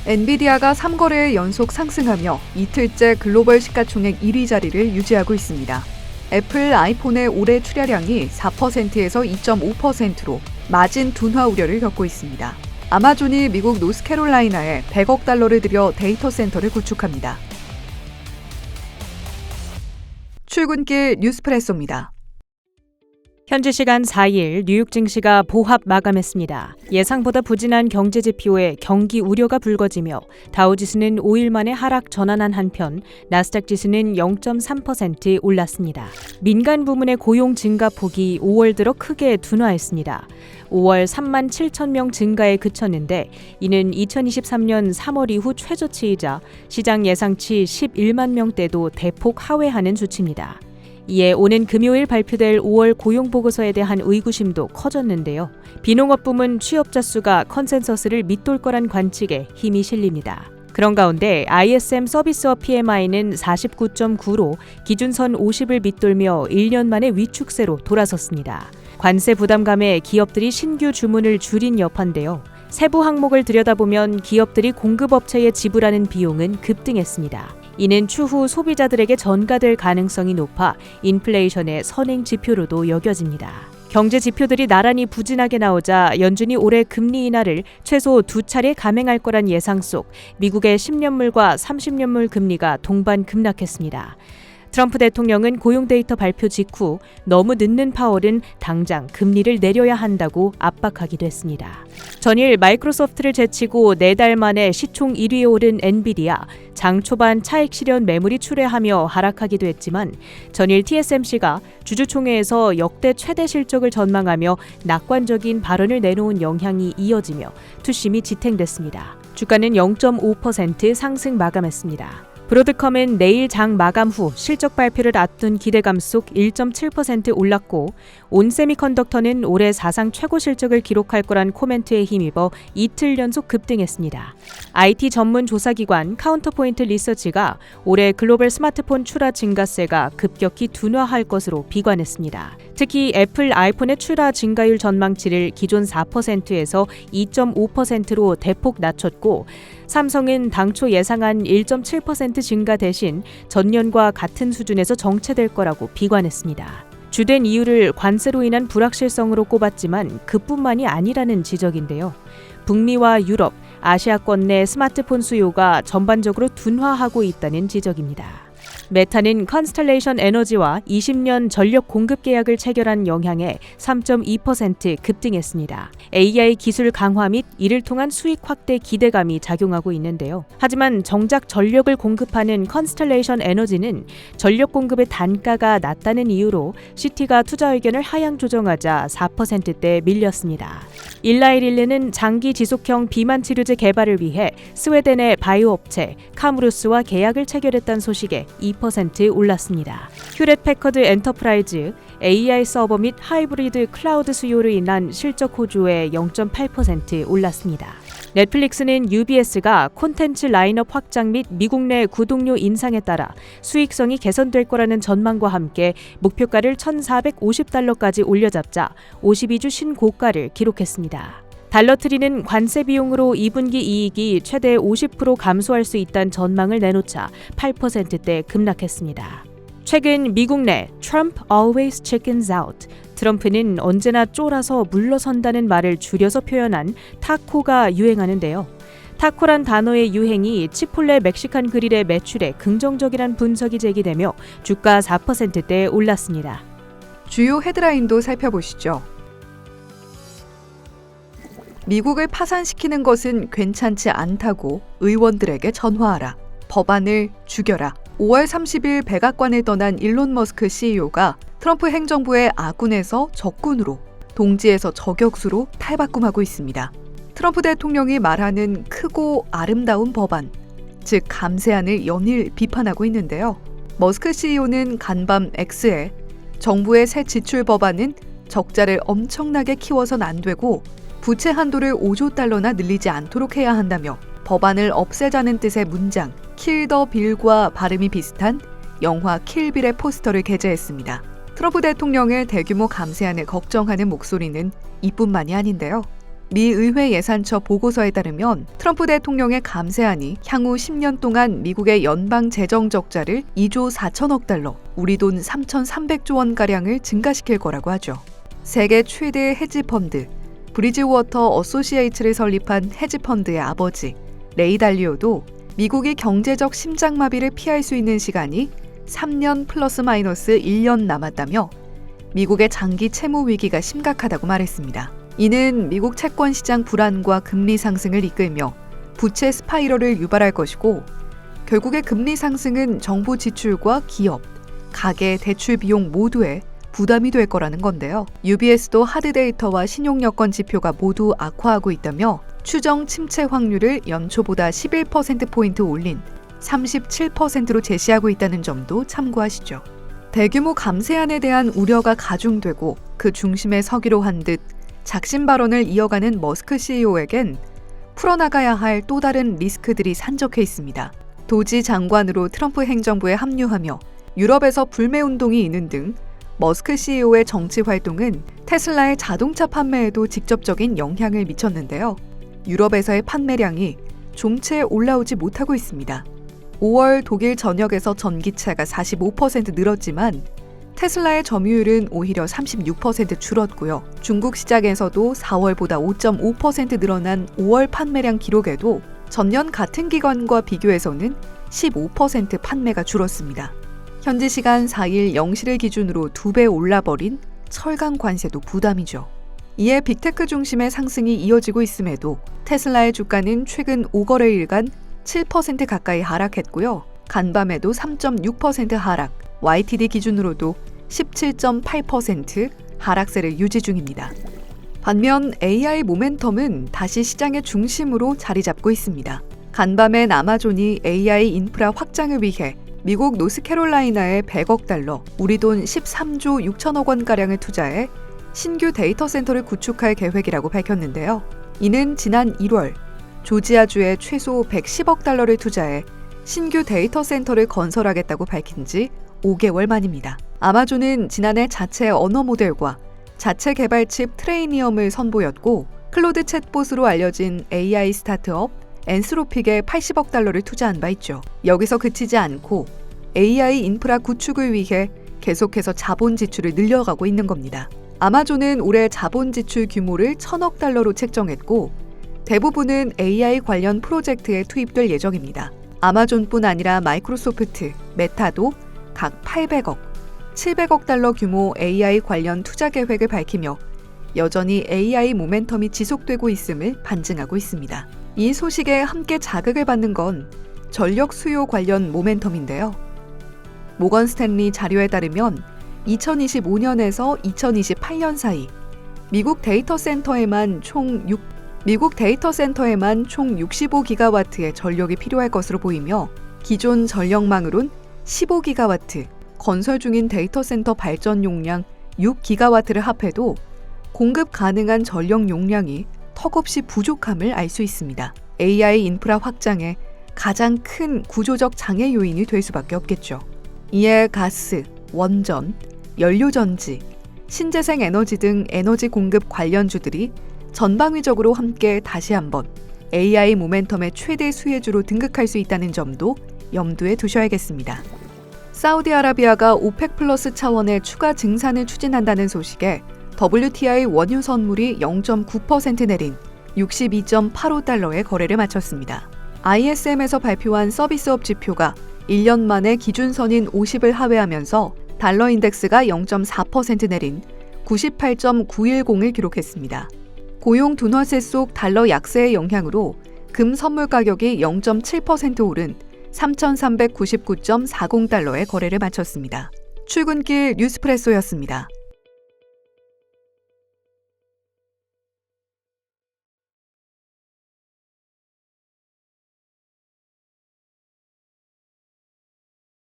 엔비디아가 3거래일 연속 상승하며 이틀째 글로벌 시가총액 1위 자리를 유지하고 있습니다. 애플 아이폰의 올해 출하량이 4%에서 2.5%로 마진 둔화 우려를 겪고 있습니다. 아마존이 미국 노스캐롤라이나에 100억 달러를 들여 데이터 센터를 구축합니다. 출근길 뉴스프레소입니다. 현지 시간 4일 뉴욕 증시가 보합 마감했습니다. 예상보다 부진한 경제 지표에 경기 우려가 불거지며 다우지수는 5일 만에 하락 전환한 한편 나스닥 지수는 0.3% 올랐습니다. 민간 부문의 고용 증가 폭이 5월 들어 크게 둔화했습니다. 5월 3만 7천 명 증가에 그쳤는데 이는 2023년 3월 이후 최저치이자 시장 예상치 11만 명대도 대폭 하회하는 수치입니다. 이에 오는 금요일 발표될 5월 고용보고서에 대한 의구심도 커졌는데요. 비농업 부문 취업자 수가 컨센서스를 밑돌 거란 관측에 힘이 실립니다. 그런 가운데 ISM 서비스업 PMI는 49.9로 기준선 50을 밑돌며 1년 만에 위축세로 돌아섰습니다. 관세 부담감에 기업들이 신규 주문을 줄인 여파인데요. 세부 항목을 들여다보면 기업들이 공급업체에 지불하는 비용은 급등했습니다. 이는 추후 소비자들에게 전가될 가능성이 높아 인플레이션의 선행 지표로도 여겨집니다. 경제 지표들이 나란히 부진하게 나오자 연준이 올해 금리 인하를 최소 2차례 감행할 거란 예상 속 미국의 10년물과 30년물 금리가 동반 급락했습니다. 트럼프 대통령은 고용 데이터 발표 직후 너무 늦는 파월은 당장 금리를 내려야 한다고 압박하기도 했습니다. 전일 마이크로소프트를 제치고 4달 만에 시총 1위에 오른 엔비디아, 장 초반 차익 실현 매물이 출회하며 하락하기도 했지만 전일 TSMC가 주주총회에서 역대 최대 실적을 전망하며 낙관적인 발언을 내놓은 영향이 이어지며 투심이 지탱됐습니다. 주가는 0.5% 상승 마감했습니다. 브로드컴은 내일 장 마감 후 실적 발표를 앞둔 기대감 속 1.7% 올랐고 온세미컨덕터는 올해 사상 최고 실적을 기록할 거란 코멘트에 힘입어 이틀 연속 급등했습니다. IT 전문 조사기관 카운터포인트 리서치가 올해 글로벌 스마트폰 출하 증가세가 급격히 둔화할 것으로 비관했습니다. 특히 애플 아이폰의 출하 증가율 전망치를 기존 4%에서 2.5%로 대폭 낮췄고 삼성은 당초 예상한 1.7% 증가 대신 전년과 같은 수준에서 정체될 거라고 비관했습니다. 주된 이유를 관세로 인한 불확실성으로 꼽았지만 그뿐만이 아니라는 지적인데요. 북미와 유럽, 아시아권 내 스마트폰 수요가 전반적으로 둔화하고 있다는 지적입니다. 메타는 컨스텔레이션 에너지와 20년 전력 공급 계약을 체결한 영향에 3.2% 급등했습니다. AI 기술 강화 및 이를 통한 수익 확대 기대감이 작용하고 있는데요. 하지만 정작 전력을 공급하는 컨스텔레이션 에너지는 전력 공급의 단가가 낮다는 이유로 시티가 투자 의견을 하향 조정하자 4%대 밀렸습니다. 일라이릴리는 장기 지속형 비만 치료제 개발을 위해 스웨덴의 바이오 업체 카무루스와 계약을 체결했다는 소식에 2% 올랐습니다. 휴렛 패커드 엔터프라이즈, AI 서버 및 하이브리드 클라우드 수요로 인한 실적 호조에 0.8% 올랐습니다. 넷플릭스는 UBS가 콘텐츠 라인업 확장 및 미국 내 구독료 인상에 따라 수익성이 개선될 거라는 전망과 함께 목표가를 $1,450까지 올려잡자 52주 신고가를 기록했습니다. 달러트리는 관세 비용으로 2분기 이익이 최대 50% 감소할 수 있다는 전망을 내놓자 8%대 급락했습니다. 최근 미국 내 Trump always chickens out, 트럼프는 언제나 쫄아서 물러선다는 말을 줄여서 표현한 타코가 유행하는데요. 타코란 단어의 유행이 치폴레 멕시칸 그릴의 매출에 긍정적이란 분석이 제기되며 주가 4%대 올랐습니다. 주요 헤드라인도 살펴보시죠. 미국을 파산시키는 것은 괜찮지 않다고 의원들에게 전화하라. 법안을 죽여라. 5월 30일 백악관을 떠난 일론 머스크 CEO가 트럼프 행정부의 아군에서 적군으로, 동지에서 저격수로 탈바꿈하고 있습니다. 트럼프 대통령이 말하는 크고 아름다운 법안, 즉 감세안을 연일 비판하고 있는데요. 머스크 CEO는 간밤 X에 정부의 새 지출 법안은 적자를 엄청나게 키워선 안 되고 부채 한도를 5조 달러나 늘리지 않도록 해야 한다며 법안을 없애자는 뜻의 문장 킬 더 빌과 발음이 비슷한 영화 킬빌의 포스터를 게재했습니다. 트럼프 대통령의 대규모 감세안을 걱정하는 목소리는 이뿐만이 아닌데요. 미 의회 예산처 보고서에 따르면 트럼프 대통령의 감세안이 향후 10년 동안 미국의 연방 재정 적자를 2조 4천억 달러, 우리 돈 3,300조 원가량을 증가시킬 거라고 하죠. 세계 최대의 헤지펀드, 브리지워터 어소시에이츠를 설립한 헤지펀드의 아버지, 레이 달리오도 미국이 경제적 심장마비를 피할 수 있는 시간이 3년 플러스 마이너스 1년 남았다며 미국의 장기 채무 위기가 심각하다고 말했습니다. 이는 미국 채권 시장 불안과 금리 상승을 이끌며 부채 스파이럴을 유발할 것이고 결국에 금리 상승은 정부 지출과 기업, 가계 대출 비용 모두에 부담이 될 거라는 건데요. UBS도 하드 데이터와 신용 여건 지표가 모두 악화하고 있다며 추정 침체 확률을 연초보다 11%포인트 올린 37%로 제시하고 있다는 점도 참고하시죠. 대규모 감세안에 대한 우려가 가중되고 그 중심에 서기로 한 듯 작심 발언을 이어가는 머스크 CEO에겐 풀어나가야 할 또 다른 리스크들이 산적해 있습니다. 도지 장관으로 트럼프 행정부에 합류하며 유럽에서 불매운동이 있는 등 머스크 CEO의 정치 활동은 테슬라의 자동차 판매에도 직접적인 영향을 미쳤는데요. 유럽에서의 판매량이 좀채 올라오지 못하고 있습니다. 5월 독일 전역에서 전기차가 45% 늘었지만 테슬라의 점유율은 오히려 36% 줄었고요. 중국 시장에서도 4월보다 5.5% 늘어난 5월 판매량 기록에도 전년 같은 기간과 비교해서는 15% 판매가 줄었습니다. 현지 시간 4일 0시를 기준으로 2배 올라버린 철강 관세도 부담이죠. 이에 빅테크 중심의 상승이 이어지고 있음에도 테슬라의 주가는 최근 5거래일간 7% 가까이 하락했고요. 간밤에도 3.6% 하락, YTD 기준으로도 17.8% 하락세를 유지 중입니다. 반면 AI 모멘텀은 다시 시장의 중심으로 자리 잡고 있습니다. 간밤엔 아마존이 AI 인프라 확장을 위해 미국 노스캐롤라이나에 100억 달러, 우리 돈 13조 6천억 원가량을 투자해 신규 데이터 센터를 구축할 계획이라고 밝혔는데요. 이는 지난 1월 조지아주에 최소 110억 달러를 투자해 신규 데이터 센터를 건설하겠다고 밝힌 지 5개월 만입니다. 아마존은 지난해 자체 언어 모델과 자체 개발 칩 트레이니엄을 선보였고 클로드 챗봇으로 알려진 AI 스타트업 엔스로픽에 80억 달러를 투자한 바 있죠. 여기서 그치지 않고 AI 인프라 구축을 위해 계속해서 자본 지출을 늘려가고 있는 겁니다. 아마존은 올해 자본 지출 규모를 1,000억 달러로 책정했고 대부분은 AI 관련 프로젝트에 투입될 예정입니다. 아마존뿐 아니라 마이크로소프트, 메타도 각 800억, 700억 달러 규모 AI 관련 투자 계획을 밝히며 여전히 AI 모멘텀이 지속되고 있음을 반증하고 있습니다. 이 소식에 함께 자극을 받는 건 전력 수요 관련 모멘텀인데요. 모건 스탠리 자료에 따르면 2025년에서 2028년 사이 미국 데이터 센터에만 총 65기가와트의 전력이 필요할 것으로 보이며 기존 전력망으론 15기가와트, 건설 중인 데이터 센터 발전 용량 6기가와트를 합해도 공급 가능한 전력 용량이 턱없이 부족함을 알 수 있습니다. AI 인프라 확장에 가장 큰 구조적 장애 요인이 될 수밖에 없겠죠. 이에 가스, 원전, 연료전지, 신재생 에너지 등 에너지 공급 관련주들이 전방위적으로 함께 다시 한번 AI 모멘텀의 최대 수혜주로 등극할 수 있다는 점도 염두에 두셔야겠습니다. 사우디아라비아가 오펙 플러스 차원의 추가 증산을 추진한다는 소식에 WTI 원유 선물이 0.9% 내린 62.85달러의 거래를 마쳤습니다. ISM에서 발표한 서비스업 지표가 1년 만에 기준선인 50을 하회하면서 달러 인덱스가 0.4% 내린 98.910을 기록했습니다. 고용 둔화세 속 달러 약세의 영향으로 금 선물 가격이 0.7% 오른 3,399.40달러의 거래를 마쳤습니다. 출근길 뉴스프레소였습니다.